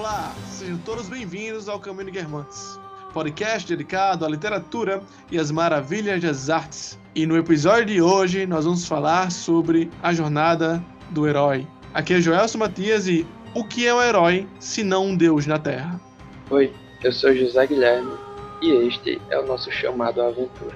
Olá, sejam todos bem-vindos ao Caminho de Guermantes, podcast dedicado à literatura e às maravilhas das artes. E no episódio de hoje nós vamos falar sobre a jornada do herói. Aqui é Joelson Matias e o que é um herói se não um deus na Terra? Oi, eu sou José Guilherme e este é o nosso chamado à aventura.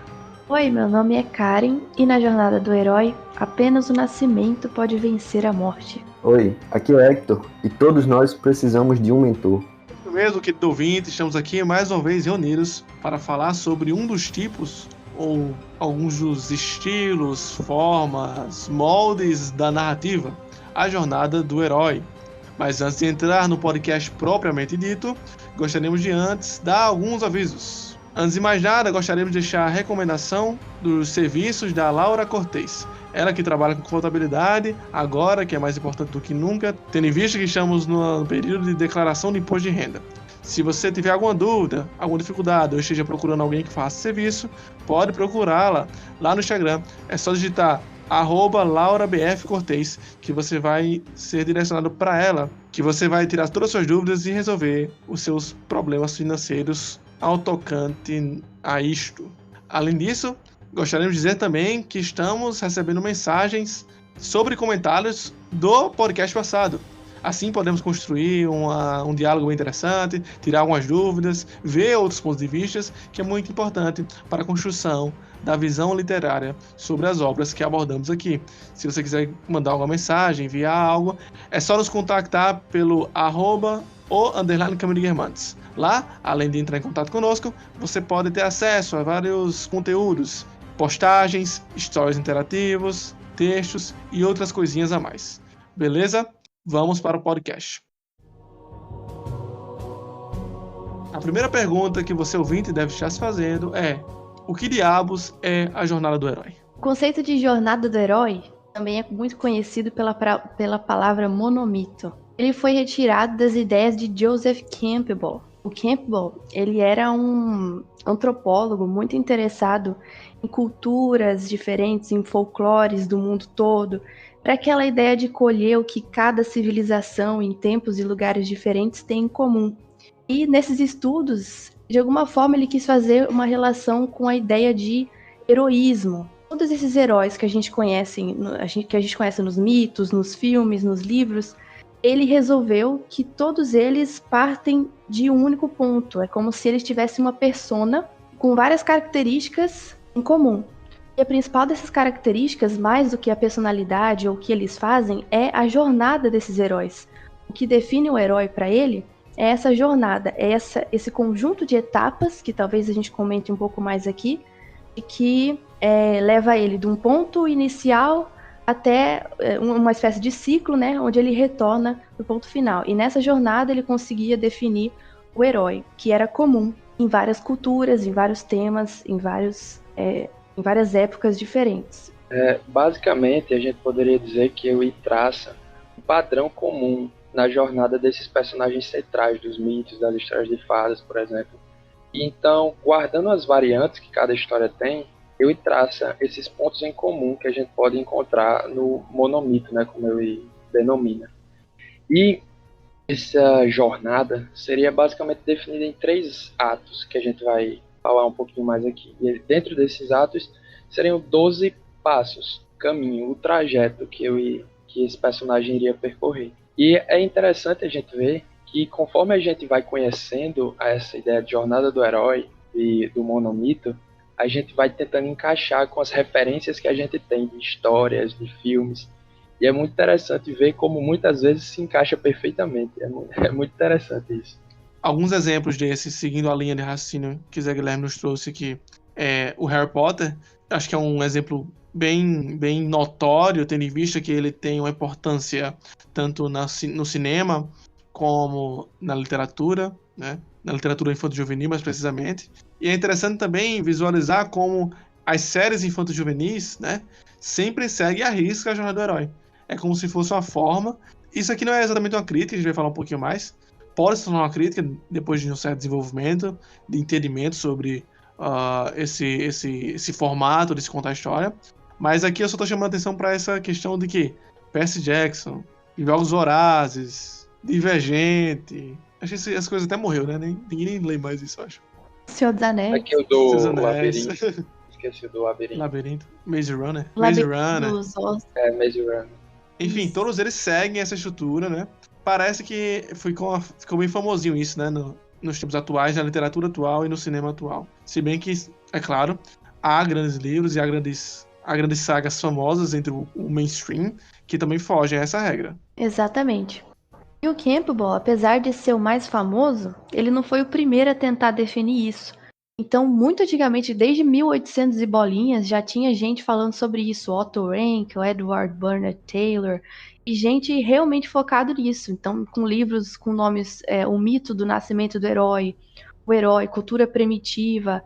Oi, meu nome é Karen e na jornada do herói, apenas o nascimento pode vencer a morte. Oi, aqui é Hector e todos nós precisamos de um mentor. Isso mesmo, querido ouvinte, estamos aqui mais uma vez reunidos para falar sobre um dos tipos ou alguns dos estilos, formas, moldes da narrativa, a jornada do herói. Mas antes de entrar no podcast propriamente dito, gostaríamos de antes dar alguns avisos. Antes de mais nada, gostaríamos de deixar a recomendação dos serviços da Laura Cortez. Ela que trabalha com contabilidade, agora que é mais importante do que nunca, tendo em vista que estamos no período de declaração de imposto de renda. Se você tiver alguma dúvida, alguma dificuldade ou esteja procurando alguém que faça serviço, pode procurá-la lá no Instagram. É só digitar @LauraBFCortez que você vai ser direcionado para ela, que você vai tirar todas as suas dúvidas e resolver os seus problemas financeiros ao tocante a isto. Além disso, gostaríamos de dizer também que estamos recebendo mensagens sobre comentários do podcast passado. Assim podemos construir um diálogo bem interessante, tirar algumas dúvidas, ver outros pontos de vista, que é muito importante para a construção da visão literária sobre as obras que abordamos aqui. Se você quiser mandar alguma mensagem, enviar algo, é só nos contactar pelo @Caminho de Guermantes. Lá, além de entrar em contato conosco, você pode ter acesso a vários conteúdos, postagens, stories interativos, textos e outras coisinhas a mais. Beleza? Vamos para o podcast. A primeira pergunta que você ouvinte deve estar se fazendo é: o que diabos é a jornada do herói? O conceito de jornada do herói também é muito conhecido pela palavra monomito. Ele foi retirado das ideias de Joseph Campbell. O Campbell, ele era um antropólogo muito interessado em culturas diferentes, em folclores do mundo todo, para aquela ideia de colher o que cada civilização em tempos e lugares diferentes tem em comum. E nesses estudos, de alguma forma, ele quis fazer uma relação com a ideia de heroísmo. Todos esses heróis que a gente conhece nos mitos, nos filmes, nos livros, ele resolveu que todos eles partem de um único ponto. É como se eles tivessem uma persona com várias características em comum. E a principal dessas características, mais do que a personalidade ou o que eles fazem, é a jornada desses heróis. O que define o herói para ele é essa jornada, é esse conjunto de etapas, que talvez a gente comente um pouco mais aqui, e que leva ele de um ponto inicial até uma espécie de ciclo, né, onde ele retorna para o ponto final. E nessa jornada ele conseguia definir o herói, que era comum em várias culturas, em vários temas, em várias épocas diferentes. Basicamente, a gente poderia dizer que ele traça um padrão comum na jornada desses personagens centrais dos mitos, das histórias de fadas, por exemplo. E então, guardando as variantes que cada história tem, ele traça esses pontos em comum que a gente pode encontrar no monomito, né, como ele denomina. E essa jornada seria basicamente definida em 3 atos, que a gente vai falar um pouquinho mais aqui. E dentro desses atos seriam 12 passos, caminho, o trajeto que esse personagem iria percorrer. E é interessante a gente ver que conforme a gente vai conhecendo essa ideia de jornada do herói e do monomito, a gente vai tentando encaixar com as referências que a gente tem de histórias, de filmes. E é muito interessante ver como muitas vezes se encaixa perfeitamente. É muito interessante isso. Alguns exemplos desses, seguindo a linha de raciocínio que Zé Guilherme nos trouxe aqui, o Harry Potter, acho que é um exemplo bem notório, tendo em vista que ele tem uma importância tanto no cinema como na literatura, né? Na literatura infanto-juvenil, mais precisamente. E é interessante também visualizar como as séries infanto-juvenis, né, sempre seguem à risca a jornada do herói. É como se fosse uma forma. Isso aqui não é exatamente uma crítica, a gente vai falar um pouquinho mais. Pode se tornar uma crítica depois de um certo desenvolvimento, de entendimento sobre esse formato de se contar a história. Mas aqui eu só estou chamando a atenção para essa questão de que Percy Jackson, Jogos Vorazes, Divergente, Acho que as coisas até morreu, né? Ninguém nem lê mais isso, eu acho. Senhor dos Anéis. Aqui o Seus do Anéis. Labirinto. Esqueci do Labirinto. Labirinto. Maze Runner. O Maze Labirinto Runner. dos Ossos. Maze Runner. Enfim, Isso. todos eles seguem essa estrutura, né? Parece que ficou bem famosinho isso, né? Nos tempos atuais, na literatura atual e no cinema atual. Se bem que, é claro, há grandes livros e há grandes sagas famosas entre o mainstream que também fogem a essa regra. Exatamente. E o Campbell, apesar de ser o mais famoso, ele não foi o primeiro a tentar definir isso. Então, muito antigamente, desde 1800 e bolinhas, já tinha gente falando sobre isso. Otto Rank, o Edward Bernard Taylor, e gente realmente focado nisso. Então, com livros com nomes, O Mito do Nascimento do Herói, O Herói, Cultura Primitiva.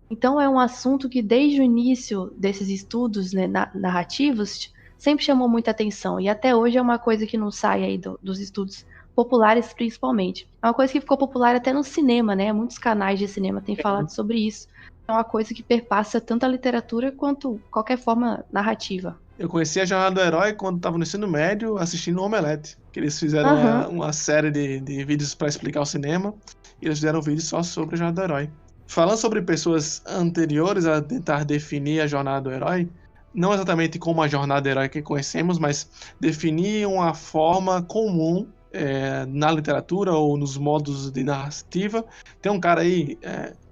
Então, é um assunto que desde o início desses estudos, né, narrativos, sempre chamou muita atenção. E até hoje é uma coisa que não sai aí dos estudos populares, principalmente. É uma coisa que ficou popular até no cinema, né? Muitos canais de cinema têm falado sobre isso. É uma coisa que perpassa tanto a literatura quanto qualquer forma narrativa. Eu conheci a Jornada do Herói quando estava no ensino médio, assistindo o Omelete. Que eles fizeram uma série de vídeos para explicar o cinema. E eles fizeram um vídeo só sobre a Jornada do Herói. Falando sobre pessoas anteriores a tentar definir a Jornada do Herói, não exatamente como a Jornada do Herói que conhecemos, mas definir uma forma comum na literatura ou nos modos de narrativa. Tem um cara aí,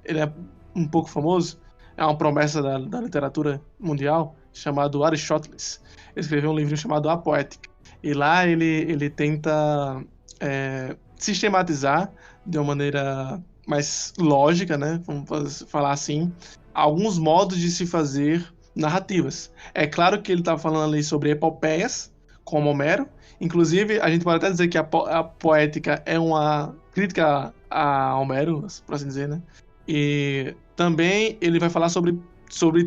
ele é um pouco famoso, é uma promessa da literatura mundial, chamado Aristóteles. Ele escreveu um livro chamado A Poética. E lá ele tenta sistematizar de uma maneira mais lógica, né? Vamos falar assim, alguns modos de se fazer narrativas. É claro que ele está falando ali sobre epopeias, como Homero. Inclusive, a gente pode até dizer que a poética é uma crítica a Homero, por assim dizer, né? E também ele vai falar sobre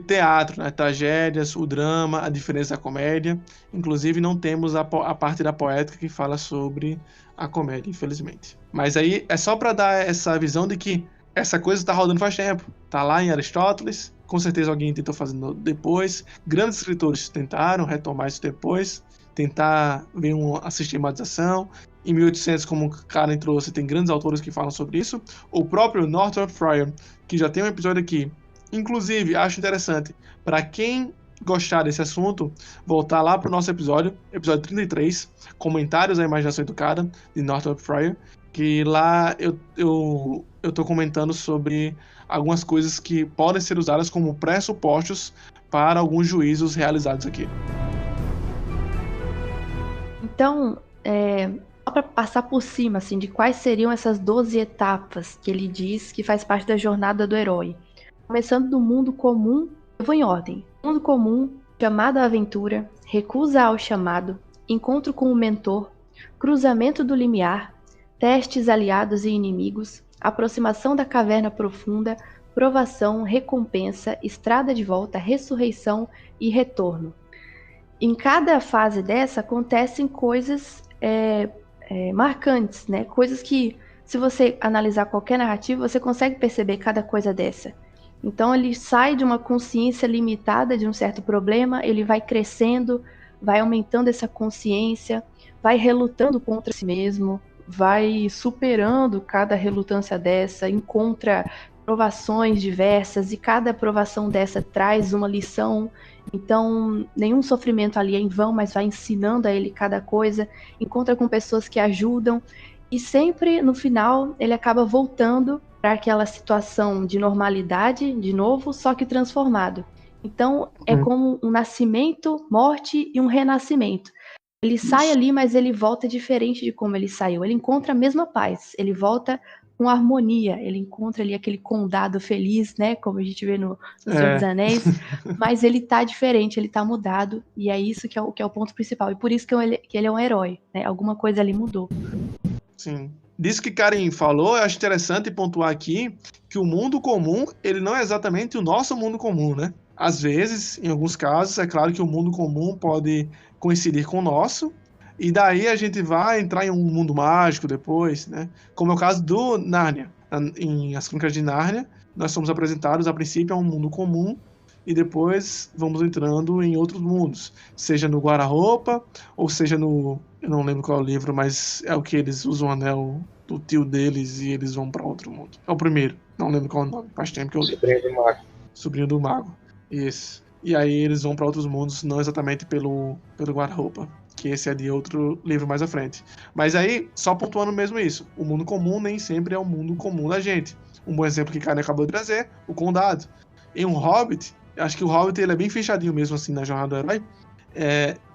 teatro, né? Tragédias, o drama, a diferença da comédia. Inclusive, não temos a parte da poética que fala sobre a comédia, infelizmente. Mas aí é só para dar essa visão de que essa coisa está rodando faz tempo. Tá lá em Aristóteles, com certeza alguém tentou fazer depois. Grandes escritores tentaram retomar isso depois, tentar ver a sistematização. Em 1800, como o Karen trouxe, tem grandes autores que falam sobre isso. O próprio Northrop Fryer, que já tem um episódio aqui. Inclusive, acho interessante, para quem gostar desse assunto, voltar lá para o nosso episódio 33, Comentários à Imaginação Educada, de Northrop Fryer, que lá eu tô comentando sobre algumas coisas que podem ser usadas como pressupostos para alguns juízos realizados aqui. Então, só para passar por cima assim, de quais seriam essas 12 etapas que ele diz que faz parte da jornada do herói. Começando do mundo comum, eu vou em ordem. Mundo comum, chamado à aventura, recusa ao chamado, encontro com o mentor, cruzamento do limiar, testes aliados e inimigos, aproximação da caverna profunda, provação, recompensa, estrada de volta, ressurreição e retorno. Em cada fase dessa acontecem coisas marcantes, né? Coisas que, se você analisar qualquer narrativa, você consegue perceber cada coisa dessa. Então ele sai de uma consciência limitada de um certo problema, ele vai crescendo, vai aumentando essa consciência, vai relutando contra si mesmo, vai superando cada relutância dessa, encontra provações diversas e cada provação dessa traz uma lição. Então nenhum sofrimento ali é em vão, mas vai ensinando a ele cada coisa, encontra com pessoas que ajudam e sempre no final ele acaba voltando para aquela situação de normalidade, de novo, só que transformado. Então, é como um nascimento, morte e um renascimento. Ele sai ali, mas ele volta diferente de como ele saiu. Ele encontra a mesma paz, ele volta com harmonia, ele encontra ali aquele condado feliz, né, como a gente vê no Senhor dos Anéis, mas ele tá diferente, ele tá mudado, e é isso que é o ponto principal. E por isso que ele é um herói, né? Alguma coisa ali mudou. Sim. Disso que Karen falou, eu acho interessante pontuar aqui que o mundo comum, ele não é exatamente o nosso mundo comum, né? Às vezes, em alguns casos, é claro que o mundo comum pode coincidir com o nosso, e daí a gente vai entrar em um mundo mágico depois, né? Como é o caso do Nárnia. Em As Crônicas de Nárnia, nós somos apresentados, a princípio, a um mundo comum, e depois vamos entrando em outros mundos, seja no guarda-roupa, ou seja no... Eu não lembro qual é o livro, mas é o que eles usam o anel do tio deles e eles vão pra outro mundo. É o primeiro, não lembro qual é o nome, faz tempo que eu li. Sobrinho do Mago. Sobrinho do Mago, isso. E aí eles vão pra outros mundos, não exatamente pelo guarda-roupa, que esse é de outro livro mais à frente. Mas aí, só pontuando mesmo isso, o mundo comum nem sempre é o mundo comum da gente. Um bom exemplo que Karen acabou de trazer, o Condado. Em um Hobbit, acho que o Hobbit ele é bem fechadinho mesmo assim na jornada do herói.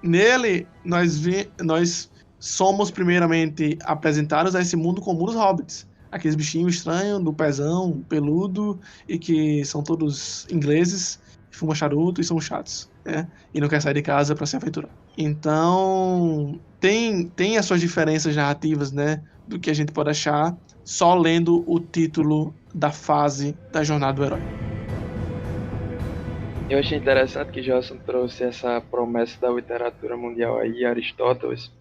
Nele, nós somos primeiramente apresentados a esse mundo comum dos Hobbits. Aqueles bichinhos estranhos, do pezão, peludo, e que são todos ingleses, fumam charuto e são chatos, né? E não quer sair de casa para se aventurar. Então, tem as suas diferenças narrativas, né? Do que a gente pode achar só lendo o título da fase da jornada do herói. Eu achei interessante que Johnson trouxe essa promessa da literatura mundial aí, Aristóteles,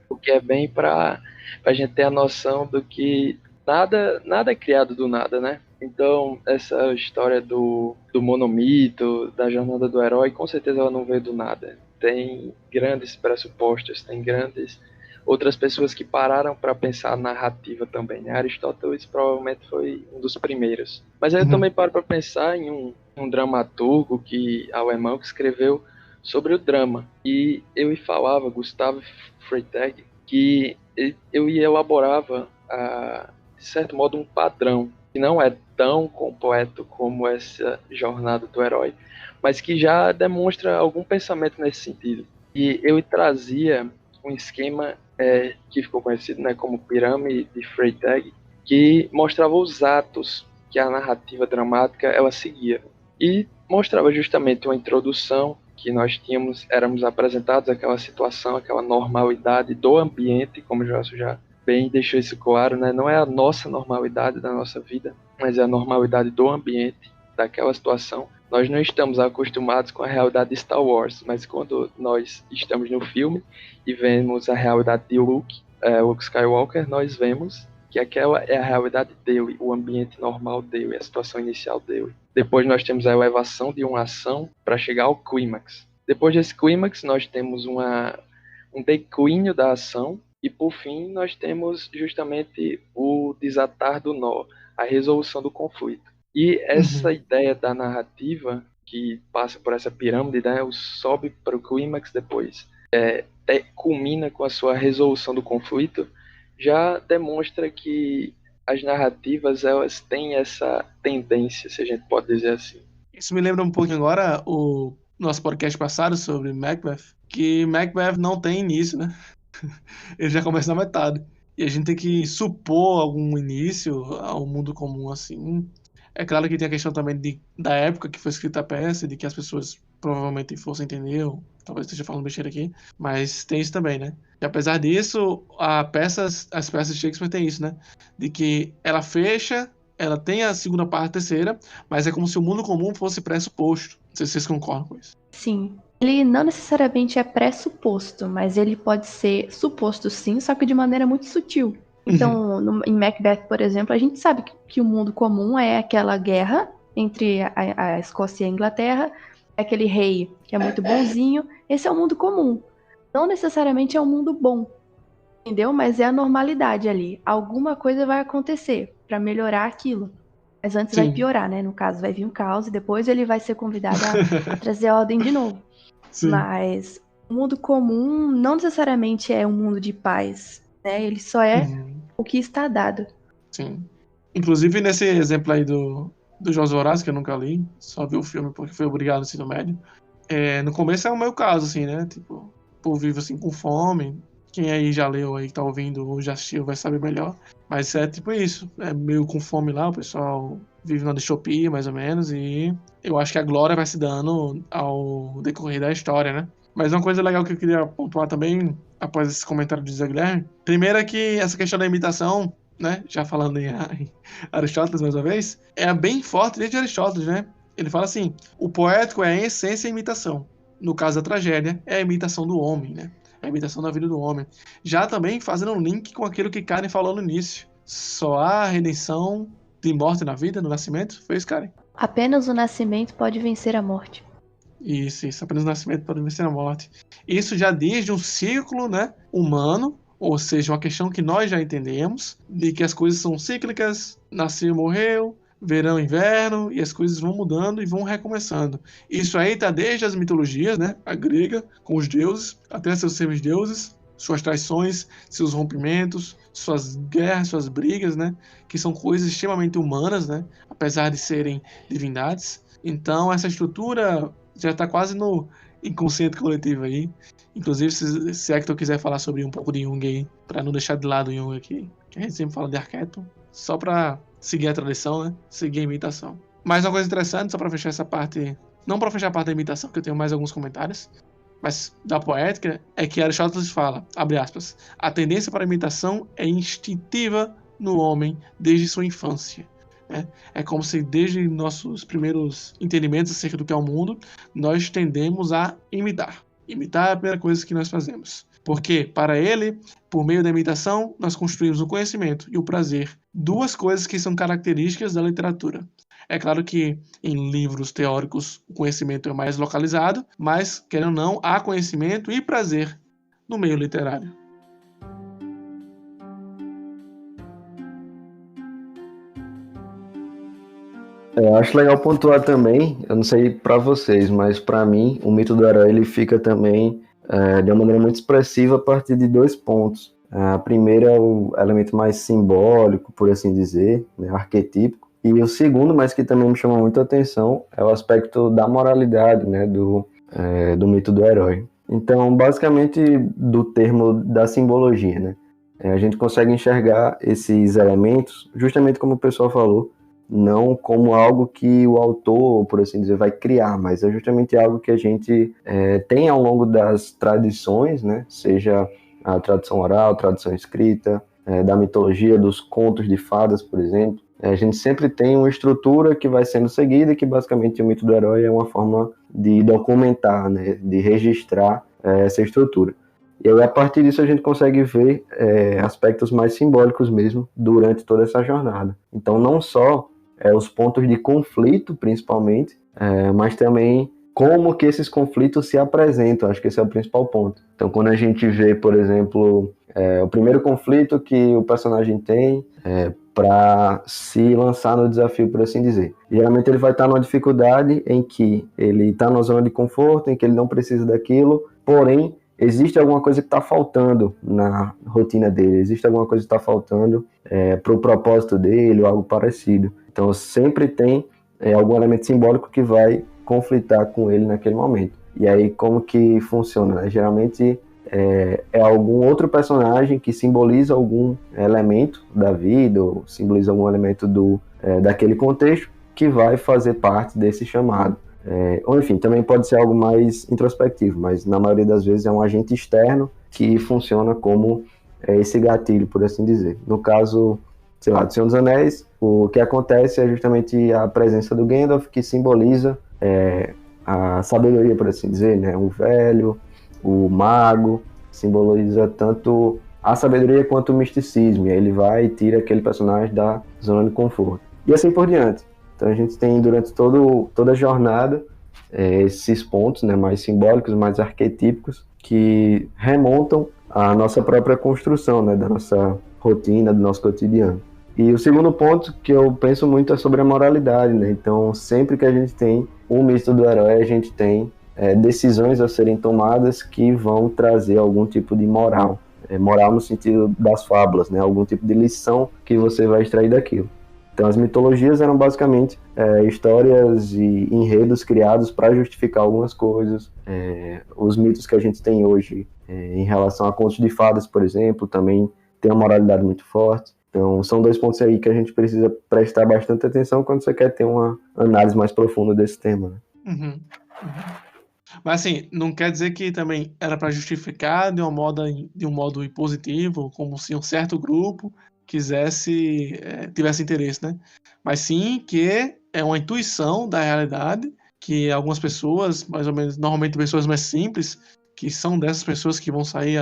porque é bem para a gente ter a noção do que nada é criado do nada, né? Então, essa história do monomito, da jornada do herói, com certeza ela não veio do nada. Tem grandes pressupostos, tem grandes outras pessoas que pararam para pensar a narrativa também, né? Aristóteles provavelmente foi um dos primeiros. Mas aí eu também paro para pensar em um dramaturgo alemão que escreveu sobre o drama. E ele falava, Gustav Freytag, que ele elaborava, de certo modo, um padrão que não é tão completo como essa jornada do herói, mas que já demonstra algum pensamento nesse sentido. E ele trazia um esquema que ficou conhecido, né, como pirâmide de Freytag, que mostrava os atos que a narrativa dramática ela seguia. E mostrava justamente uma introdução que nós éramos apresentados àquela situação, aquela normalidade do ambiente, como o Josso já bem deixou isso claro, né? Não é a nossa normalidade da nossa vida, mas é a normalidade do ambiente, daquela situação. Nós não estamos acostumados com a realidade de Star Wars, mas quando nós estamos no filme e vemos a realidade de Luke Skywalker, nós vemos que aquela é a realidade dele, o ambiente normal dele, a situação inicial dele. Depois nós temos a elevação de uma ação para chegar ao clímax. Depois desse clímax nós temos um declínio da ação e por fim nós temos justamente o desatar do nó, a resolução do conflito. E essa ideia da narrativa que passa por essa pirâmide, né, sobe para o clímax, depois culmina com a sua resolução do conflito, já demonstra que as narrativas elas têm essa tendência, se a gente pode dizer assim. Isso me lembra um pouco agora o nosso podcast passado sobre Macbeth, que Macbeth não tem início, né? Ele já começa na metade. E a gente tem que supor algum início ao mundo comum assim. É claro que tem a questão também da época que foi escrita a peça, de que as pessoas provavelmente fossem entender, ou talvez esteja falando besteira aqui, mas tem isso também, né? E apesar disso, as peças de Shakespeare tem isso, né? De que ela fecha, ela tem a segunda parte, a terceira, mas é como se o mundo comum fosse pressuposto. Não sei se vocês concordam com isso. Sim. Ele não necessariamente é pressuposto, mas ele pode ser suposto sim, só que de maneira muito sutil. Então, em Macbeth, por exemplo, a gente sabe que o mundo comum é aquela guerra entre a Escócia e a Inglaterra, é aquele rei que é muito bonzinho. Esse é o mundo comum. Não necessariamente é um mundo bom, entendeu? Mas é a normalidade ali. Alguma coisa vai acontecer para melhorar aquilo. Mas antes vai piorar, né? No caso, vai vir um caos e depois ele vai ser convidado a trazer a ordem de novo. Sim. Mas o mundo comum não necessariamente é um mundo de paz, né? Ele só é o que está dado. Sim. Inclusive, nesse exemplo aí do Jogos Vorazes, que eu nunca li, só vi o filme porque fui obrigado no ensino médio. No começo é o meu caso, assim, né? Tipo, o povo vive assim com fome. Quem aí já leu aí, que tá ouvindo ou já assistiu, vai saber melhor. Mas é tipo isso. É meio com fome lá, o pessoal vive na distopia, mais ou menos, e eu acho que a glória vai se dando ao decorrer da história, né? Mas uma coisa legal que eu queria pontuar também, após esse comentário de Zé Guilherme, primeiro é que essa questão da imitação, né, já falando em Aristóteles mais uma vez, é bem forte desde Aristóteles, né? Ele fala assim, o poético é em essência a imitação. No caso da tragédia, é a imitação do homem, né? É a imitação da vida do homem. Já também fazendo um link com aquilo que Karen falou no início. Só há redenção de morte na vida, no nascimento? Foi isso, Karen? Apenas o nascimento pode vencer a morte. Isso. Apenas o nascimento pode vencer a morte. Isso já diz de um ciclo, né, humano, ou seja, uma questão que nós já entendemos, de que as coisas são cíclicas, nasceu, morreu, verão, inverno, e as coisas vão mudando e vão recomeçando. Isso aí tá desde as mitologias, né, a grega, com os deuses, até seus semideuses, suas traições, seus rompimentos, suas guerras, suas brigas, né, que são coisas extremamente humanas, né, apesar de serem divindades. Então, essa estrutura já está quase no inconsciente coletivo aí. Inclusive, se Hector quiser falar sobre um pouco de Jung aí, para não deixar de lado o Jung aqui, que a gente sempre fala de arquétipo, só para seguir a tradição, né? Seguir a imitação. Mais uma coisa interessante, só para fechar essa parte, não para fechar a parte da imitação, que eu tenho mais alguns comentários, mas da poética, é que Aristóteles fala, abre aspas, a tendência para a imitação é instintiva no homem desde sua infância. É como se desde nossos primeiros entendimentos acerca do que é o mundo, nós tendemos a imitar. Imitar é a primeira coisa que nós fazemos. Porque, para ele, por meio da imitação, nós construímos o conhecimento e o prazer. Duas coisas que são características da literatura. É claro que em livros teóricos o conhecimento é mais localizado, mas, querendo ou não, há conhecimento e prazer no meio literário. Eu acho legal pontuar também, eu não sei pra vocês, mas pra mim o mito do herói ele fica também de uma maneira muito expressiva a partir de 2 pontos. A primeira é o elemento mais simbólico, por assim dizer, né, arquetípico. E o segundo, mas que também me chama muito a atenção, é o aspecto da moralidade, né, do mito do herói. Então, basicamente, do termo da simbologia, né? A gente consegue enxergar esses elementos, justamente como o pessoal falou, não como algo que o autor, por assim dizer, vai criar, mas é justamente algo que a gente tem ao longo das tradições, né? Seja a tradição oral, tradição escrita, da mitologia, dos contos de fadas, por exemplo. A gente sempre tem uma estrutura que vai sendo seguida e que basicamente o mito do herói é uma forma de documentar, né? De registrar essa estrutura. E aí, a partir disso, a gente consegue ver aspectos mais simbólicos mesmo durante toda essa jornada. Então, não só os pontos de conflito, principalmente, mas também como que esses conflitos se apresentam. Acho que esse é o principal ponto. Então, quando a gente vê, por exemplo, o primeiro conflito que o personagem tem para se lançar no desafio, por assim dizer. Geralmente ele vai estar numa dificuldade em que ele está na zona de conforto, em que ele não precisa daquilo, porém, existe alguma coisa que está faltando na rotina dele, existe alguma coisa que está faltando para o propósito dele ou algo parecido. Então sempre tem algum elemento simbólico que vai conflitar com ele naquele momento. E aí como que funciona? Né? Geralmente é algum outro personagem que simboliza algum elemento da vida ou simboliza algum elemento daquele contexto que vai fazer parte desse chamado. Ou enfim, também pode ser algo mais introspectivo, mas na maioria das vezes é um agente externo que funciona como esse gatilho, por assim dizer. No caso, sei lá, do Senhor dos Anéis, o que acontece é justamente a presença do Gandalf, que simboliza a sabedoria, por assim dizer, né? O velho, o mago, simboliza tanto a sabedoria quanto o misticismo, e aí ele vai e tira aquele personagem da zona de conforto. E assim por diante. Então a gente tem durante toda a jornada esses pontos, né, mais simbólicos, mais arquetípicos, que remontam à nossa própria construção, né, da nossa rotina, do nosso cotidiano. E o segundo ponto que eu penso muito é sobre a moralidade, né? Então sempre que a gente tem o mito do herói, a gente tem decisões a serem tomadas que vão trazer algum tipo de moral. Moral no sentido das fábulas, né? Algum tipo de lição que você vai extrair daquilo. Então as mitologias eram basicamente histórias e enredos criados para justificar algumas coisas. Os mitos que a gente tem hoje em relação a contos de fadas, por exemplo, também tem uma moralidade muito forte. Então são 2 pontos aí que a gente precisa prestar bastante atenção quando você quer ter uma análise mais profunda desse tema. Né? Uhum. Mas assim, não quer dizer que também era para justificar de um modo impositivo, como se um certo grupo tivesse interesse, né? Mas sim que é uma intuição da realidade que algumas pessoas, mais ou menos, normalmente pessoas mais simples, que são dessas pessoas que vão sair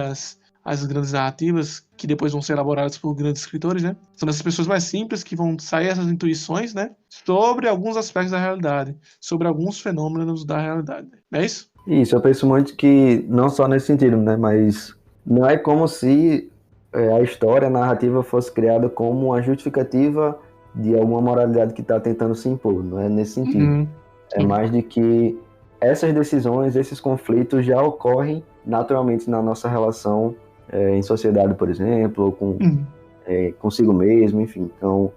as grandes narrativas, que depois vão ser elaboradas por grandes escritores, né? São essas pessoas mais simples que vão sair essas intuições, né? Sobre alguns aspectos da realidade, sobre alguns fenômenos da realidade. Não é isso? Isso, eu penso muito que, não só nesse sentido, né, mas não é como se a história, a narrativa fosse criada como uma justificativa de alguma moralidade que está tentando se impor, não é nesse sentido. É mais de que essas decisões, esses conflitos já ocorrem naturalmente na nossa relação em sociedade, por exemplo, ou com, consigo mesmo, enfim. Então,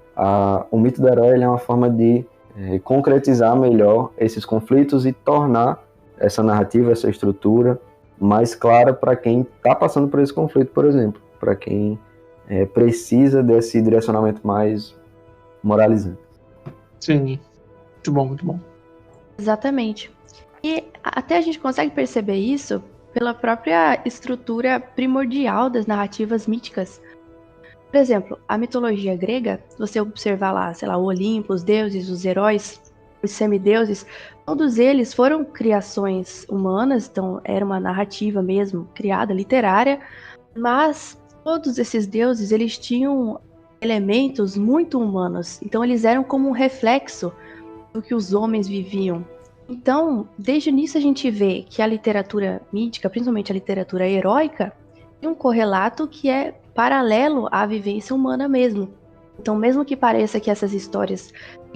o mito do herói ele é uma forma de concretizar melhor esses conflitos e tornar essa narrativa, essa estrutura mais clara para quem está passando por esse conflito, por exemplo, para quem precisa desse direcionamento mais moralizante. Sim, muito bom, muito bom. Exatamente. E até a gente consegue perceber isso pela própria estrutura primordial das narrativas míticas. Por exemplo, a mitologia grega, se você observar lá, sei lá, o Olimpo, os deuses, os heróis, os semideuses, todos eles foram criações humanas, então era uma narrativa mesmo, criada, literária, mas todos esses deuses, eles tinham elementos muito humanos, então eles eram como um reflexo do que os homens viviam. Então, desde o início a gente vê que a literatura mítica, principalmente a literatura heróica, tem um correlato que é paralelo à vivência humana mesmo. Então, mesmo que pareça que essas histórias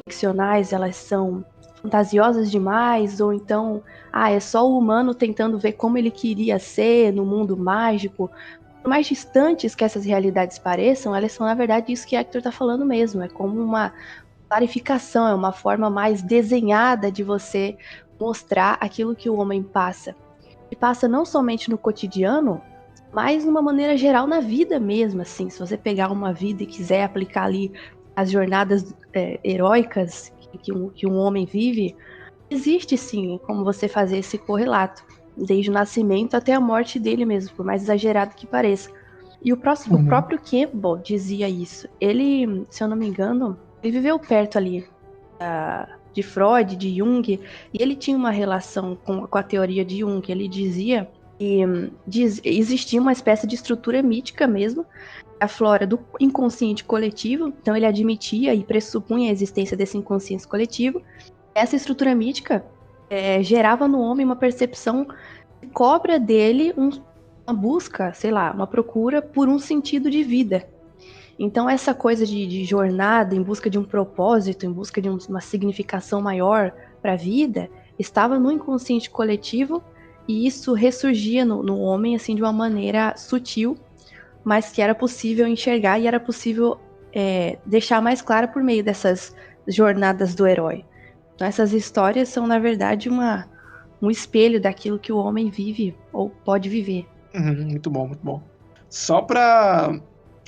ficcionais, elas são fantasiosas demais, ou então, é só o humano tentando ver como ele queria ser no mundo mágico, por mais distantes que essas realidades pareçam, elas são, na verdade, isso que Hector está falando mesmo, é como uma clarificação, é uma forma mais desenhada de você mostrar aquilo que o homem passa. E passa não somente no cotidiano, mas de uma maneira geral na vida mesmo, assim. Se você pegar uma vida e quiser aplicar ali as jornadas heróicas que um homem vive, existe sim como você fazer esse correlato, desde o nascimento até a morte dele mesmo, por mais exagerado que pareça. E o próprio Campbell dizia isso. Ele, se eu não me engano, ele viveu perto ali de Freud, de Jung, e ele tinha uma relação com a teoria de Jung. Ele dizia que existia uma espécie de estrutura mítica mesmo, a flora do inconsciente coletivo, então ele admitia e pressupunha a existência desse inconsciente coletivo. Essa estrutura mítica gerava no homem uma percepção que cobra dele uma busca, sei lá, uma procura por um sentido de vida. Então essa coisa de jornada em busca de um propósito, em busca de uma significação maior para a vida, estava no inconsciente coletivo e isso ressurgia no homem assim de uma maneira sutil, mas que era possível enxergar e era possível deixar mais clara por meio dessas jornadas do herói. Então essas histórias são, na verdade, um espelho daquilo que o homem vive ou pode viver. Muito bom, muito bom. Só para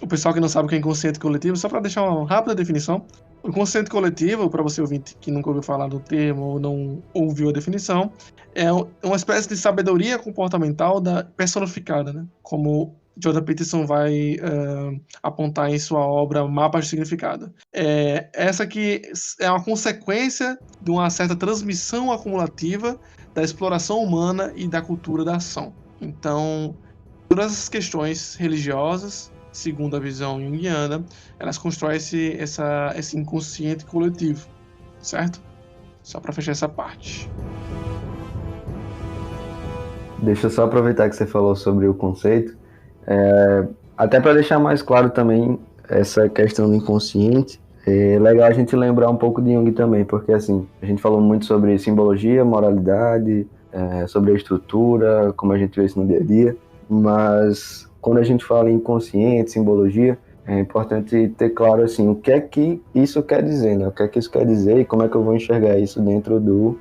o pessoal que não sabe o que é inconsciente coletivo, só para deixar uma rápida definição. O inconsciente coletivo, para você ouvinte que nunca ouviu falar do termo ou não ouviu a definição, é uma espécie de sabedoria comportamental personificada, né? Como Jordan Peterson vai apontar em sua obra Mapas de Significado. Essa que é uma consequência de uma certa transmissão acumulativa da exploração humana e da cultura da ação. Então, todas essas questões religiosas, segundo a visão junguiana, elas constroem esse inconsciente coletivo, certo? Só para fechar essa parte. Deixa eu só aproveitar que você falou sobre o conceito, até para deixar mais claro também essa questão do inconsciente, é legal a gente lembrar um pouco de Jung também, porque assim, a gente falou muito sobre simbologia, moralidade, sobre a estrutura, como a gente vê isso no dia a dia, mas quando a gente fala em inconsciente, simbologia, é importante ter claro assim, o que é que isso quer dizer, né? O que é que isso quer dizer e como é que eu vou enxergar isso dentro do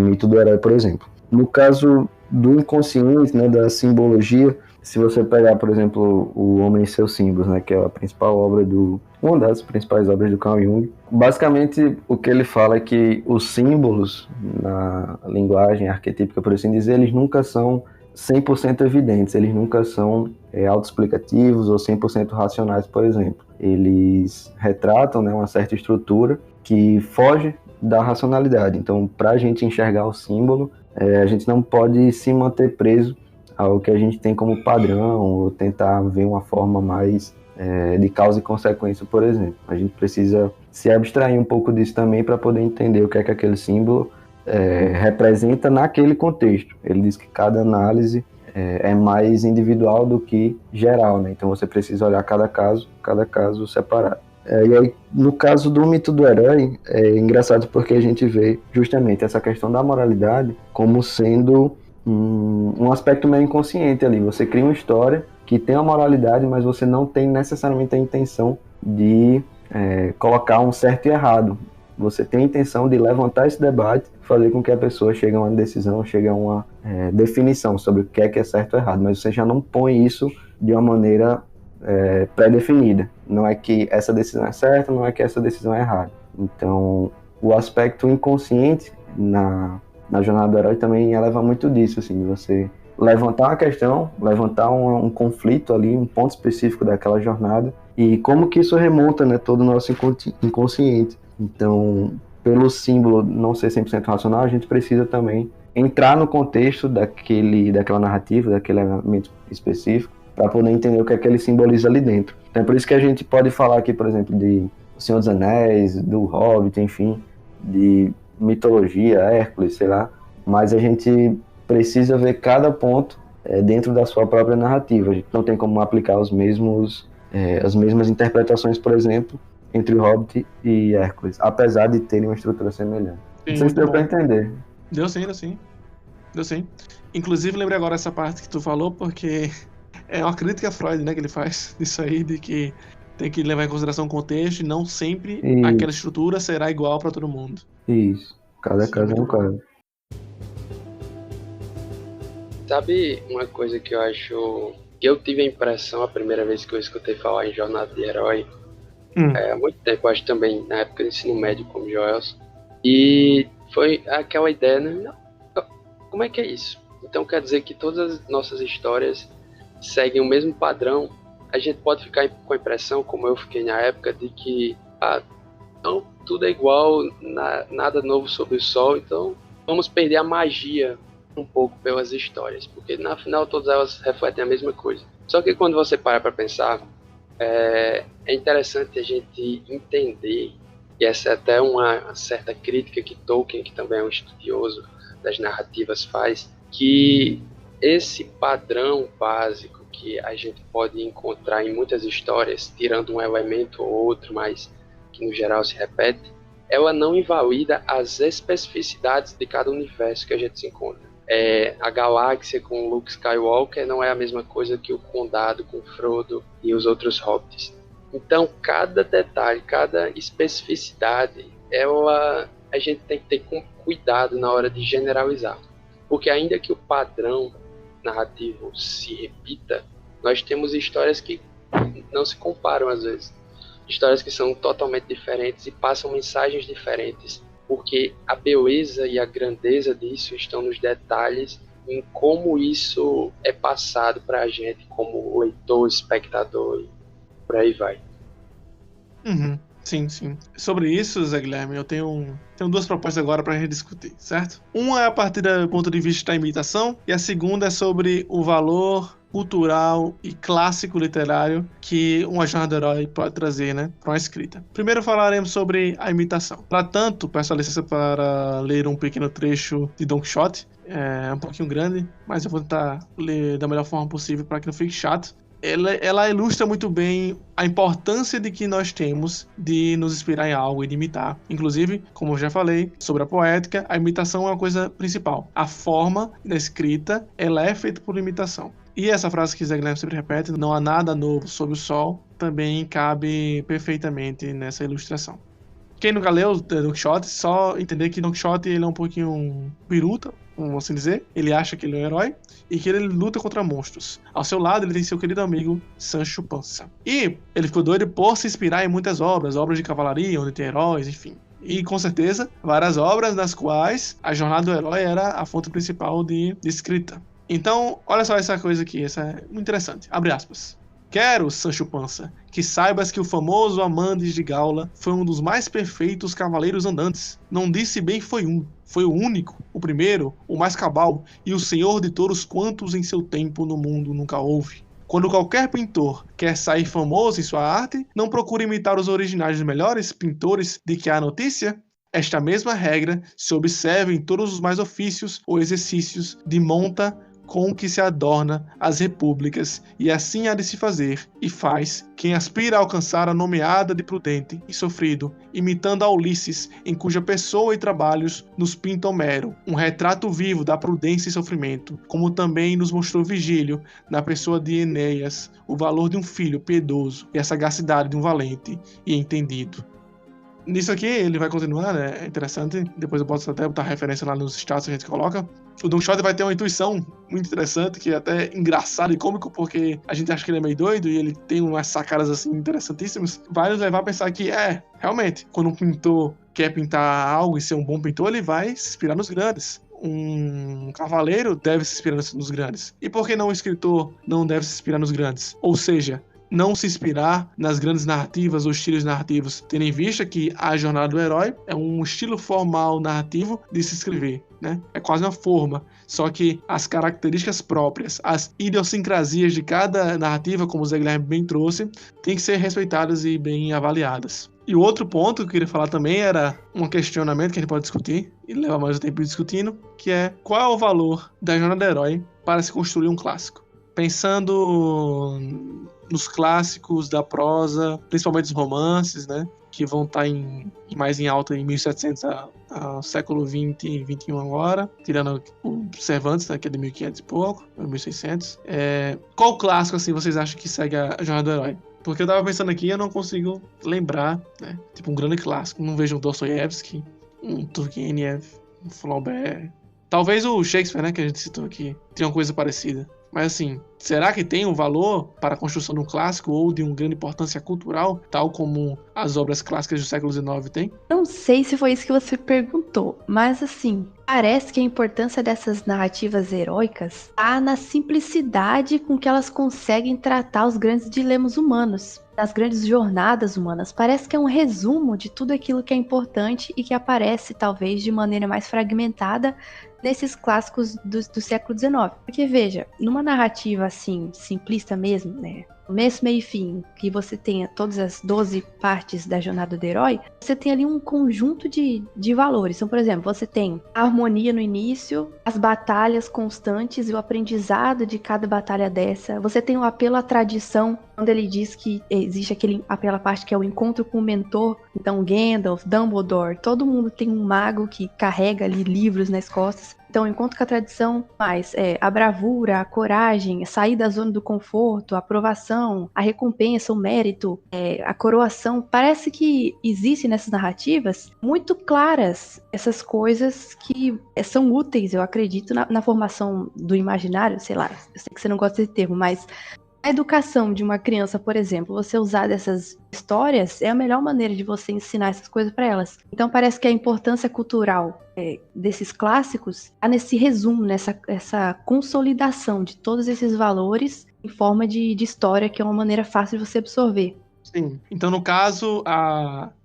mito do herói, por exemplo. No caso do inconsciente, né, da simbologia, se você pegar, por exemplo, O Homem e Seus Símbolos, né, que é a principal obra uma das principais obras do Carl Jung, basicamente o que ele fala é que os símbolos, na linguagem arquetípica, por assim dizer, eles nunca são 100% evidentes, eles nunca são autoexplicativos ou 100% racionais, por exemplo. Eles retratam, né, uma certa estrutura que foge da racionalidade. Então, para a gente enxergar o símbolo, a gente não pode se manter preso ao que a gente tem como padrão, ou tentar ver uma forma mais de causa e consequência, por exemplo. A gente precisa se abstrair um pouco disso também para poder entender o que é que aquele símbolo representa naquele contexto. Ele diz que cada análise é mais individual do que geral, né? Então você precisa olhar cada caso separado. E aí, no caso do mito do herói, é engraçado porque a gente vê justamente essa questão da moralidade como sendo um aspecto meio inconsciente ali. Você cria uma história que tem uma moralidade, mas você não tem necessariamente a intenção de colocar um certo e errado. Você tem a intenção de levantar esse debate, fazer com que a pessoa chegue a uma decisão, chegue a uma definição sobre o que é certo ou errado, mas você já não põe isso de uma maneira pré-definida. Não é que essa decisão é certa, não é que essa decisão é errada. Então, o aspecto inconsciente na jornada do herói também eleva muito disso, assim, de você levantar uma questão, levantar um conflito ali, um ponto específico daquela jornada, e como que isso remonta, né, todo o nosso inconsciente. Então, pelo símbolo não ser 100% racional, a gente precisa também entrar no contexto daquela narrativa, daquele elemento específico, para poder entender o que é que ele simboliza ali dentro. Então é por isso que a gente pode falar aqui, por exemplo, de O Senhor dos Anéis, do Hobbit, enfim, de mitologia, Hércules, sei lá, mas a gente precisa ver cada ponto dentro da sua própria narrativa. A gente não tem como aplicar as mesmas interpretações, por exemplo, entre o Hobbit e Hércules, apesar de terem uma estrutura semelhante. Sim, não sei se deu para entender. Deu sim. Inclusive, lembrei agora essa parte que tu falou, porque é uma crítica a Freud, né, que ele faz disso aí, de que tem que levar em consideração o contexto e não sempre aquela estrutura será igual para todo mundo. Isso, cada caso é um caso. Sabe uma coisa que eu acho... que eu tive a impressão a primeira vez que eu escutei falar em Jornada de Herói, há muito tempo, acho também na época do ensino médio como Joels, e foi aquela ideia, né? Como é que é isso? Então quer dizer que todas as nossas histórias seguem o mesmo padrão. A gente pode ficar com a impressão, como eu fiquei na época, de que então, tudo é igual, nada novo sob o sol, então vamos perder a magia um pouco pelas histórias, porque na final todas elas refletem a mesma coisa. Só que quando você para pensar, é interessante a gente entender, e essa é até uma certa crítica que Tolkien, que também é um estudioso das narrativas, faz, que esse padrão básico que a gente pode encontrar em muitas histórias, tirando um elemento ou outro, mas que no geral se repete, ela não invalida as especificidades de cada universo que a gente se encontra. A galáxia com Luke Skywalker não é a mesma coisa que o Condado com Frodo e os outros hobbits. Então, cada detalhe, cada especificidade, a gente tem que ter cuidado na hora de generalizar. Porque ainda que o padrão narrativo se repita, nós temos histórias que não se comparam às vezes. Histórias que são totalmente diferentes e passam mensagens diferentes, porque a beleza e a grandeza disso estão nos detalhes, em como isso é passado para a gente como leitor, espectador e por aí vai. Sim. Sobre isso, Zé Guilherme, eu tenho duas propostas agora para a gente discutir, certo? Uma é a partir do ponto de vista da imitação, e a segunda é sobre o valor cultural e clássico literário que uma jornada do herói pode trazer, né, para uma escrita. Primeiro falaremos sobre a imitação. Para tanto, peço a licença para ler um pequeno trecho de Don Quixote. É um pouquinho grande, mas eu vou tentar ler da melhor forma possível para que não fique chato. Ela ilustra muito bem a importância de que nós temos de nos inspirar em algo e de imitar. Inclusive, como eu já falei, sobre a poética, a imitação é uma coisa principal. A forma da escrita, ela é feita por imitação. E essa frase que Zé Guilherme sempre repete, não há nada novo sob o sol, também cabe perfeitamente nessa ilustração. Quem nunca leu Don Quixote, só entender que Don Quixote ele é um pouquinho biruta, vamos assim dizer. Ele acha que ele é um herói e que ele luta contra monstros. Ao seu lado, ele tem seu querido amigo Sancho Panza. E ele ficou doido por se inspirar em muitas obras de cavalaria, onde tem heróis, enfim. E, com certeza, várias obras nas quais a jornada do herói era a fonte principal de escrita. Então, olha só essa coisa aqui, essa é muito interessante. Abre aspas. Quero, Sancho Panza, que saibas que o famoso Amandes de Gaula foi um dos mais perfeitos cavaleiros andantes. Não disse bem foi o único, o primeiro, o mais cabal, e o senhor de todos quantos em seu tempo no mundo nunca houve. Quando qualquer pintor quer sair famoso em sua arte, não procura imitar os originais dos melhores pintores de que há notícia. Esta mesma regra se observa em todos os mais ofícios ou exercícios de monta com que se adorna as repúblicas, e assim há de se fazer, e faz, quem aspira a alcançar a nomeada de prudente e sofrido, imitando a Ulisses, em cuja pessoa e trabalhos nos pinta Homero, um retrato vivo da prudência e sofrimento, como também nos mostrou Vigílio, na pessoa de Enéas, o valor de um filho piedoso e a sagacidade de um valente e entendido. Nisso aqui ele vai continuar, né? É interessante. Depois eu posso até botar referência lá nos status que a gente coloca. O Don Quixote vai ter uma intuição muito interessante, que é até engraçado e cômico, porque a gente acha que ele é meio doido e ele tem umas sacadas assim interessantíssimas. Vai nos levar a pensar que realmente, quando um pintor quer pintar algo e ser um bom pintor, ele vai se inspirar nos grandes. Um cavaleiro deve se inspirar nos grandes. E por que não um escritor não deve se inspirar nos grandes? Ou seja, não se inspirar nas grandes narrativas ou estilos narrativos, tendo em vista que a jornada do herói é um estilo formal narrativo de se escrever, né? É quase uma forma, só que as características próprias, as idiosincrasias de cada narrativa, como o Zé Guilherme bem trouxe, têm que ser respeitadas e bem avaliadas. E o outro ponto que eu queria falar também era um questionamento que a gente pode discutir, e levar mais tempo discutindo, que é qual é o valor da jornada do herói para se construir um clássico? Pensando nos clássicos da prosa, principalmente os romances, né, que vão estar mais em alta em 1700 ao século 20 e 21 agora, tirando o Cervantes, né, que é de 1500 e pouco, 1600. Qual clássico assim vocês acham que segue a jornada do herói? Porque eu tava pensando aqui e eu não consigo lembrar, né, tipo um grande clássico. Não vejo um Dostoiévski, um Turgenev, um Flaubert. Talvez o Shakespeare, né, que a gente citou aqui, tem uma coisa parecida. Mas assim, será que tem um valor para a construção de um clássico ou de uma grande importância cultural, tal como as obras clássicas do século XIX têm? Não sei se foi isso que você perguntou, mas assim, parece que a importância dessas narrativas heróicas está na simplicidade com que elas conseguem tratar os grandes dilemas humanos, nas grandes jornadas humanas. Parece que é um resumo de tudo aquilo que é importante e que aparece, talvez, de maneira mais fragmentada nesses clássicos do século XIX. Porque, veja, numa narrativa, assim, simplista mesmo, né? Começo, meio e fim, que você tenha todas as 12 partes da jornada do herói, você tem ali um conjunto de valores. Então, por exemplo, você tem a harmonia no início, as batalhas constantes e o aprendizado de cada batalha dessa. Você tem o apelo à tradição, quando ele diz que existe aquele apelo à parte que é o encontro com o mentor. Então, Gandalf, Dumbledore, todo mundo tem um mago que carrega ali livros nas costas. Então, encontro com a tradição, mais a bravura, a coragem, a sair da zona do conforto, a aprovação, a recompensa, o mérito, a coroação. Parece que existem nessas narrativas muito claras essas coisas que são úteis, eu acredito, na formação do imaginário, sei lá, eu sei que você não gosta desse termo, mas a educação de uma criança, por exemplo, você usar dessas histórias é a melhor maneira de você ensinar essas coisas para elas. Então parece que a importância cultural desses clássicos está nesse resumo, nessa consolidação de todos esses valores em forma de história, que é uma maneira fácil de você absorver. Sim. Então, no caso,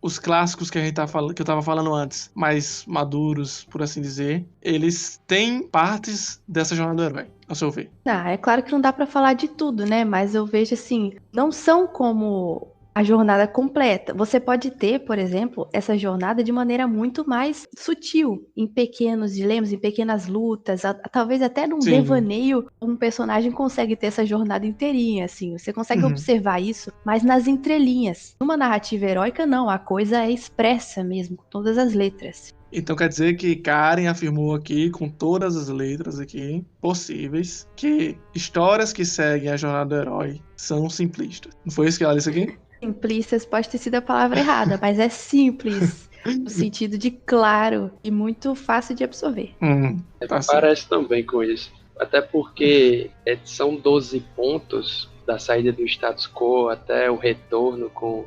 os clássicos que que eu estava falando antes, mais maduros, por assim dizer, eles têm partes dessa jornada do herói, ao seu ver. É claro que não dá para falar de tudo, né? Mas eu vejo assim, não são como a jornada completa. Você pode ter, por exemplo, essa jornada de maneira muito mais sutil, em pequenos dilemas, em pequenas lutas, talvez até num devaneio, um personagem consegue ter essa jornada inteirinha, assim. Você consegue observar isso, mas nas entrelinhas. Numa narrativa heróica, não. A coisa é expressa mesmo, com todas as letras. Então quer dizer que Karen afirmou aqui, com todas as letras aqui possíveis, que histórias que seguem a jornada do herói são simplistas. Não foi isso que ela disse aqui? Simplistas pode ter sido a palavra errada, mas é simples, no sentido de claro e muito fácil de absorver. Parece também com isso. Até porque são 12 pontos da saída do status quo até o retorno com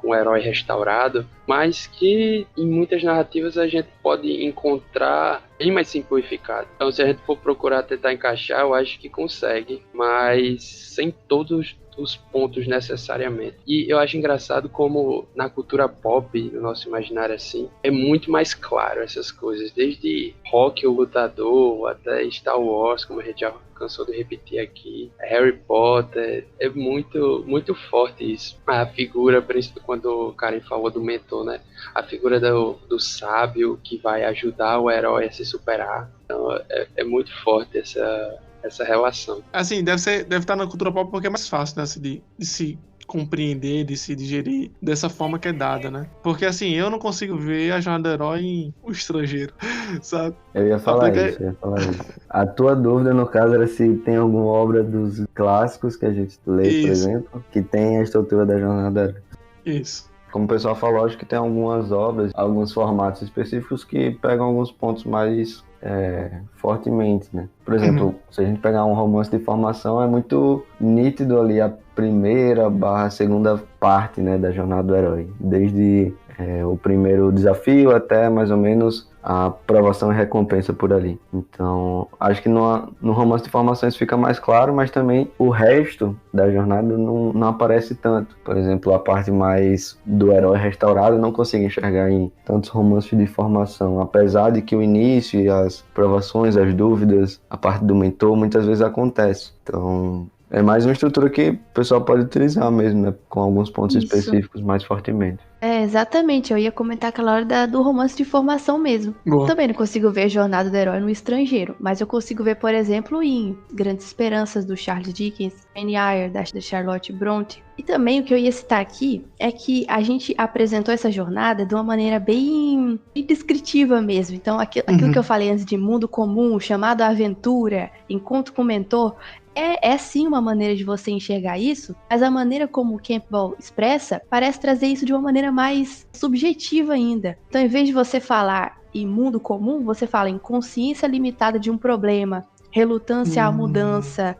com o herói restaurado, mas que em muitas narrativas a gente pode encontrar bem mais simplificado. Então, se a gente for procurar tentar encaixar, eu acho que consegue, mas sem todos os pontos necessariamente. E eu acho engraçado como na cultura pop, no nosso imaginário assim, é muito mais claro essas coisas, desde Rock, o Lutador, até Star Wars, como a gente já cansou de repetir aqui, Harry Potter, é muito, muito forte isso. A figura, principalmente quando o Karen falou do mentor, né? A figura do sábio que vai ajudar o herói a se superar. Então é muito forte essa relação. Assim, deve estar na cultura pop porque é mais fácil, né, de se compreender, de se digerir dessa forma que é dada, né? Porque assim, eu não consigo ver a jornada do herói em O Estrangeiro, sabe? Eu ia falar isso. A tua dúvida, no caso, era se tem alguma obra dos clássicos que a gente lê, por exemplo, que tem a estrutura da jornada do herói. Isso. Como o pessoal falou, acho que tem algumas obras, alguns formatos específicos que pegam alguns pontos mais fortemente, né? Por exemplo, se a gente pegar um romance de formação, é muito nítido ali a primeira/segunda parte, né, da jornada do herói. Desde o primeiro desafio até mais ou menos a aprovação e recompensa por ali. Então, acho que no romance de formação isso fica mais claro, mas também o resto da jornada não aparece tanto. Por exemplo, a parte mais do herói restaurado eu não consigo enxergar em tantos romances de formação, apesar de que o início e as provações, as dúvidas, a parte do mentor muitas vezes acontece. Então, é mais uma estrutura que o pessoal pode utilizar mesmo, né? Com alguns pontos específicos mais fortemente. Exatamente. Eu ia comentar aquela hora do romance de formação mesmo. Boa. Também não consigo ver a jornada do herói no Estrangeiro, mas eu consigo ver, por exemplo, em Grandes Esperanças, do Charles Dickens, Jane Eyre, da Charlotte Brontë. E também o que eu ia citar aqui é que a gente apresentou essa jornada de uma maneira bem descritiva mesmo. Então, aquilo que eu falei antes de mundo comum, chamado aventura, encontro com o mentor, é sim uma maneira de você enxergar isso, mas a maneira como o Campbell expressa parece trazer isso de uma maneira mais subjetiva ainda. Então, em vez de você falar em mundo comum, você fala em consciência limitada de um problema, relutância à mudança,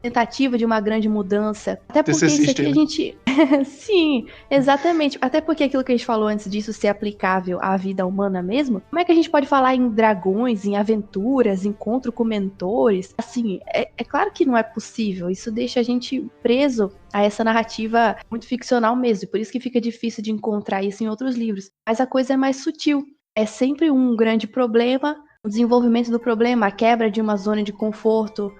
tentativa de uma grande mudança. Até porque isso aqui a gente... Sim, exatamente. Até porque aquilo que a gente falou antes disso ser aplicável à vida humana mesmo, como é que a gente pode falar em dragões, em aventuras, encontro com mentores? Assim, é claro que não é possível. Isso deixa a gente preso a essa narrativa muito ficcional mesmo. Por isso que fica difícil de encontrar isso em outros livros. Mas a coisa é mais sutil. É sempre um grande problema, o desenvolvimento do problema, a quebra de uma zona de conforto,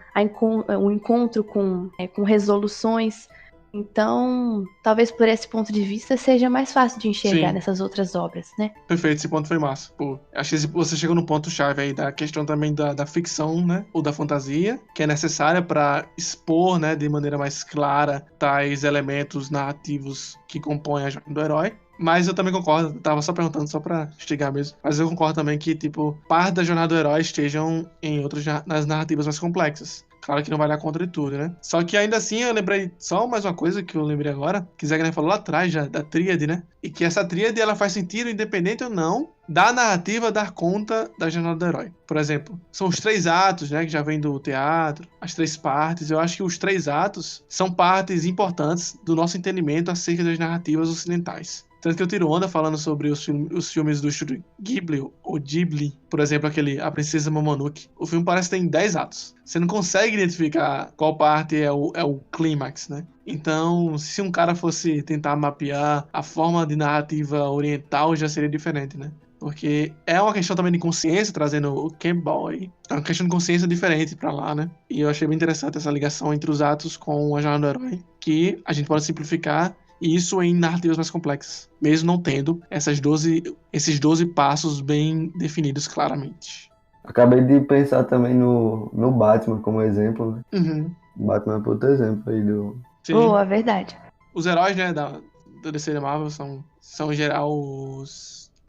o encontro com resoluções. Então, talvez por esse ponto de vista seja mais fácil de enxergar nessas outras obras, né? Perfeito, esse ponto foi massa. Pô, acho que você chegou no ponto-chave aí da questão também da ficção, né? Ou da fantasia, que é necessária para expor, né, de maneira mais clara tais elementos narrativos que compõem a jornada do herói. Mas eu também concordo, tava só perguntando só pra instigar mesmo, mas eu concordo também que, tipo, parte da jornada do herói estejam em outras nas narrativas mais complexas. Claro que não vai dar contra de tudo, né? Só que ainda assim eu lembrei só mais uma coisa que eu lembrei agora, que Zegner falou lá atrás já, da tríade, né? E que essa tríade ela faz sentido independente ou não da narrativa dar conta da jornada do herói. Por exemplo, são os 3 atos, né? Que já vem do teatro, as 3 partes. Eu acho que os 3 atos são partes importantes do nosso entendimento acerca das narrativas ocidentais. Tanto que eu tiro onda falando sobre os filmes do estúdio Ghibli, ou Ghibli, por exemplo, aquele A Princesa Momonoke. O filme parece que tem 10 atos. Você não consegue identificar qual parte é o clímax, né? Então, se um cara fosse tentar mapear a forma de narrativa oriental, já seria diferente, né? Porque é uma questão também de consciência, trazendo o Campbell aí. É uma questão de consciência diferente pra lá, né? E eu achei bem interessante essa ligação entre os atos com a jornada do herói, que a gente pode simplificar isso em narrativas mais complexas, mesmo não tendo esses 12 passos bem definidos claramente. Acabei de pensar também no Batman como exemplo, né? Uhum. O Batman é outro exemplo aí do... Sim. Boa, verdade. Os heróis, né, da DC da Marvel são em geral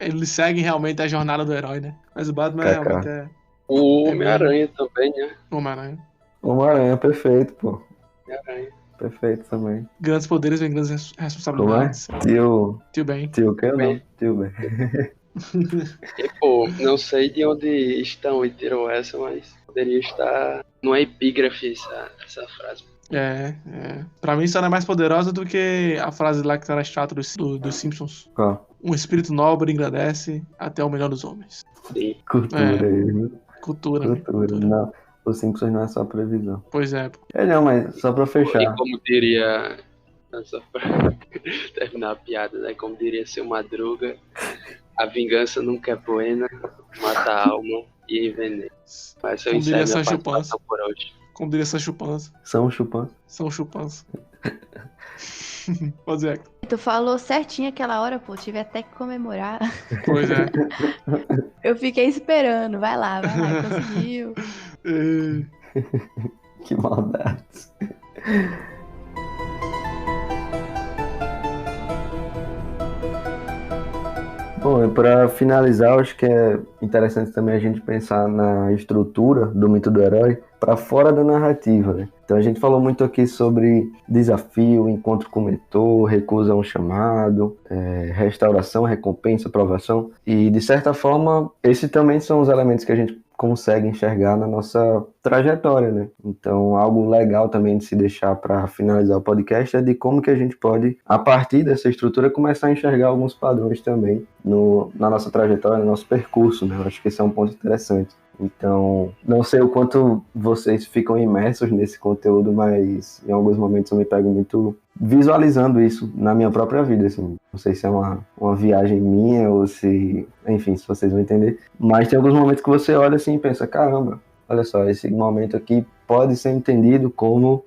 eles seguem realmente a jornada do herói, né? Mas o Batman realmente é... O Homem-Aranha também, né? Homem-Aranha, perfeito, pô. Homem-Aranha. Perfeito também. Grandes poderes vêm grandes responsabilidades. Tio Ben. Tio que não? Tio Ben. E, pô, não sei de onde estão e tirou essa, mas poderia estar numa epígrafe essa frase. Pra mim, isso era mais poderosa do que a frase lá que tá na estátua dos Simpsons. Qual? Um espírito nobre engrandece até o melhor dos homens. Sim. Cultura aí, viu? Cultura. Não, os Simpsons não é só previsão. Pois é. Não, mas só pra E fechar. como diria, só pra terminar a piada, né? Como diria seu Madruga, a vingança nunca é buena, mata a alma e envenena. Mas eu Como diria encerro minha Sancho Panza. participação por hoje. Como diria Sancho Panza. São chupando. São chupança. Pode dizer. Tu falou certinho aquela hora, pô. Tive até que comemorar. Pois é. Eu fiquei esperando. Vai lá, conseguiu. Que maldade. Bom, para finalizar, acho que é interessante também a gente pensar na estrutura do mito do herói para fora da narrativa, né? Então a gente falou muito aqui sobre desafio, encontro com o mentor, recusa a um chamado, restauração, recompensa, aprovação. E de certa forma, esses também são os elementos que a gente consegue enxergar na nossa trajetória, né? Então, algo legal também de se deixar para finalizar o podcast é de como que a gente pode, a partir dessa estrutura, começar a enxergar alguns padrões também na nossa trajetória, no nosso percurso, né? Eu acho que esse é um ponto interessante. Então, não sei o quanto vocês ficam imersos nesse conteúdo, mas em alguns momentos eu me pego muito visualizando isso na minha própria vida, assim. Não sei se é uma viagem minha ou se... Enfim, se vocês vão entender. Mas tem alguns momentos que você olha assim e pensa, caramba, olha só, esse momento aqui pode ser entendido como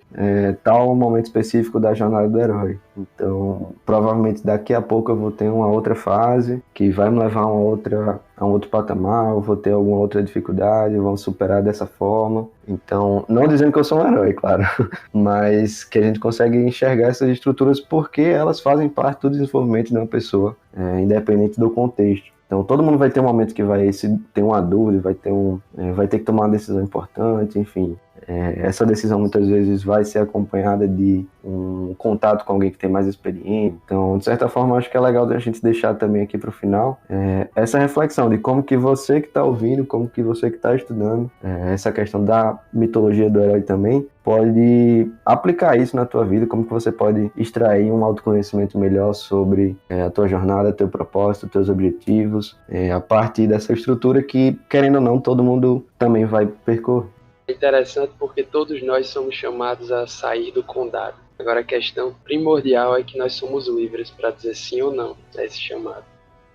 tal momento específico da jornada do herói. Então, provavelmente daqui a pouco eu vou ter uma outra fase que vai me levar a um outro patamar, eu vou ter alguma outra dificuldade, vamos superar dessa forma. Então, não dizendo que eu sou um herói, claro, mas que a gente consegue enxergar essas estruturas porque elas fazem parte do desenvolvimento de uma pessoa, independente do contexto. Então, todo mundo vai ter um momento que vai ter uma dúvida, vai ter que tomar uma decisão importante, enfim. Essa decisão muitas vezes vai ser acompanhada de um contato com alguém que tem mais experiência. Então, de certa forma, acho que é legal a gente deixar também aqui para o final essa reflexão de como que você que está ouvindo, como que você que está estudando, essa questão da mitologia do herói também, pode aplicar isso na tua vida, como que você pode extrair um autoconhecimento melhor sobre a tua jornada, teu propósito, teus objetivos, a partir dessa estrutura que, querendo ou não, todo mundo também vai percorrer. É interessante porque todos nós somos chamados a sair do condado. Agora a questão primordial é que nós somos livres para dizer sim ou não a esse chamado.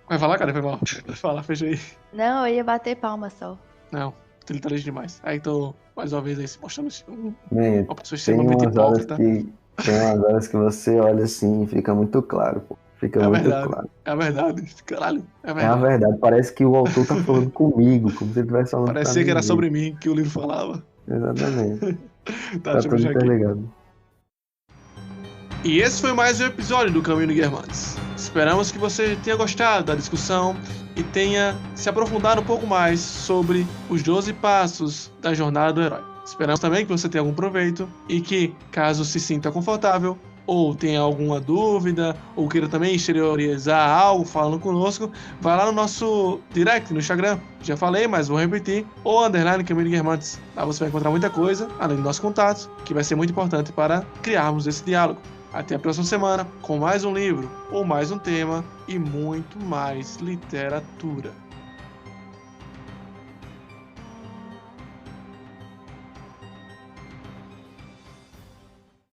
Vai falar, cara? Foi mal. Vai falar, fecha aí. Não, eu ia bater palma só. Não, utilitarismo demais. Aí tô, mais uma vez, aí, se mostrando uma pessoa Tem extremamente hipócrita. tem umas horas que você olha assim e fica muito claro, pô. Fica muito claro. É a verdade. Caralho, é a É verdade. a verdade. Parece que o autor tá falando comigo, como se ele estivesse falando Parecia que era mim. sobre mim que o livro falava. Exatamente. Tá, Tá deixa eu tudo fechar aqui. interligado. E esse foi mais um episódio do Caminho de Guermantes. Esperamos que você tenha gostado da discussão e tenha se aprofundado um pouco mais sobre os 12 passos da jornada do herói. Esperamos também que você tenha algum proveito e que, caso se sinta confortável ou tenha alguma dúvida ou queira também exteriorizar algo falando conosco, vai lá no nosso direct no Instagram. Já falei, mas vou repetir, o _ Caminho de Guermantes. Lá você vai encontrar muita coisa, além dos nossos contatos, que vai ser muito importante para criarmos esse diálogo. Até a próxima semana, com mais um livro, ou mais um tema, e muito mais literatura.